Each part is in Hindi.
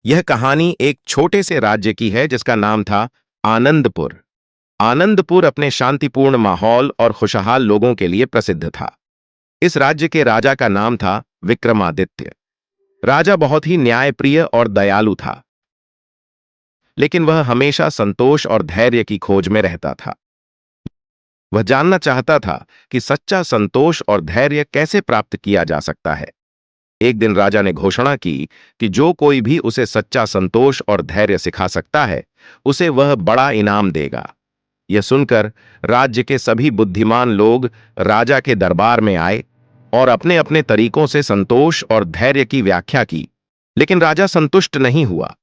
यह कहानी एक छोटे से राज्य की है जिसका नाम था आनंदपुर। आनंदपुर अपने शांतिपूर्ण माहौल और खुशहाल लोगों के लिए प्रसिद्ध था। इस राज्य के राजा का नाम था विक्रमादित्य। राजा बहुत ही न्यायप्रिय और दयालु था, लेकिन वह हमेशा संतोष और धैर्य की खोज में रहता था। वह जानना चाहता था कि सच्चा संतोष और धैर्य कैसे प्राप्त किया जा सकता है। एक दिन राजा ने घोषणा की कि जो कोई भी उसे सच्चा संतोष और धैर्य सिखा सकता है, उसे वह बड़ा इनाम देगा। यह सुनकर राज्य के सभी बुद्धिमान लोग राजा के दरबार में आए और अपने अपने तरीकों से संतोष और धैर्य की व्याख्या की। लेकिन राजा संतुष्ट नहीं हुआ।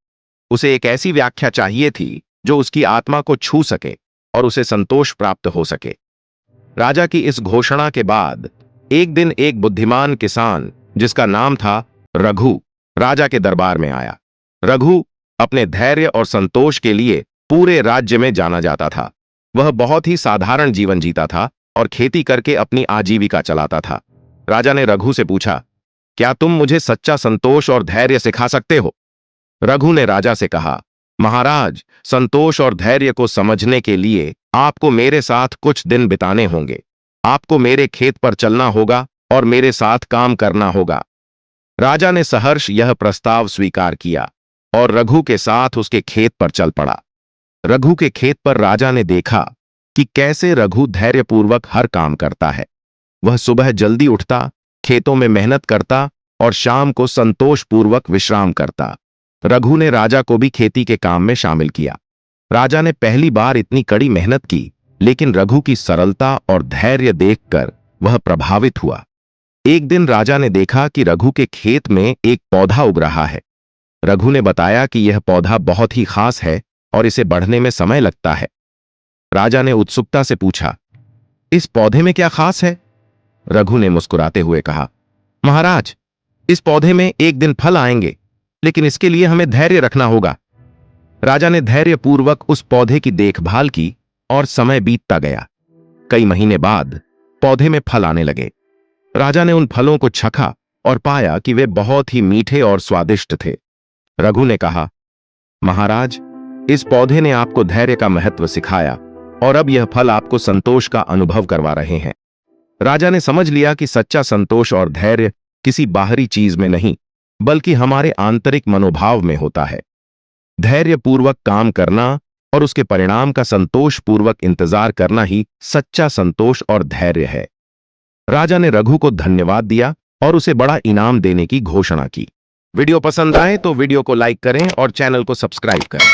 उसे एक ऐसी व्याख्या चाहिए थी जो उसकी आत्मा को छू सके और उसे संतोष प्राप्त हो सके। राजा की इस घोषणा के बाद एक दिन एक बुद्धिमान किसान जिसका नाम था रघु, राजा के दरबार में आया। रघु अपने धैर्य और संतोष के लिए पूरे राज्य में जाना जाता था। वह बहुत ही साधारण जीवन जीता था और खेती करके अपनी आजीविका चलाता था। राजा ने रघु से पूछा, क्या तुम मुझे सच्चा संतोष और धैर्य सिखा सकते हो? रघु ने राजा से कहा, महाराज, संतोष और धैर्य को समझने के लिए आपको मेरे साथ कुछ दिन बिताने होंगे। आपको मेरे खेत पर चलना होगा और मेरे साथ काम करना होगा। राजा ने सहर्ष यह प्रस्ताव स्वीकार किया और रघु के साथ उसके खेत पर चल पड़ा। रघु के खेत पर राजा ने देखा कि कैसे रघु धैर्यपूर्वक हर काम करता है। वह सुबह जल्दी उठता, खेतों में मेहनत करता और शाम को संतोषपूर्वक विश्राम करता। रघु ने राजा को भी खेती के काम में शामिल किया। राजा ने पहली बार इतनी कड़ी मेहनत की, लेकिन रघु की सरलता और धैर्य देखकर वह प्रभावित हुआ। एक दिन राजा ने देखा कि रघु के खेत में एक पौधा उग रहा है। रघु ने बताया कि यह पौधा बहुत ही खास है और इसे बढ़ने में समय लगता है। राजा ने उत्सुकता से पूछा, इस पौधे में क्या खास है? रघु ने मुस्कुराते हुए कहा, महाराज, इस पौधे में एक दिन फल आएंगे, लेकिन इसके लिए हमें धैर्य रखना होगा। राजा ने धैर्यपूर्वक उस पौधे की देखभाल की और समय बीतता गया। कई महीने बाद पौधे में फल आने लगे। राजा ने उन फलों को चखा और पाया कि वे बहुत ही मीठे और स्वादिष्ट थे। रघु ने कहा, महाराज, इस पौधे ने आपको धैर्य का महत्व सिखाया और अब यह फल आपको संतोष का अनुभव करवा रहे हैं। राजा ने समझ लिया कि सच्चा संतोष और धैर्य किसी बाहरी चीज में नहीं, बल्कि हमारे आंतरिक मनोभाव में होता है। धैर्यपूर्वक काम करना और उसके परिणाम का संतोषपूर्वक इंतजार करना ही सच्चा संतोष और धैर्य है। राजा ने रघु को धन्यवाद दिया और उसे बड़ा इनाम देने की घोषणा की। वीडियो पसंद आए तो वीडियो को लाइक करें और चैनल को सब्सक्राइब करें।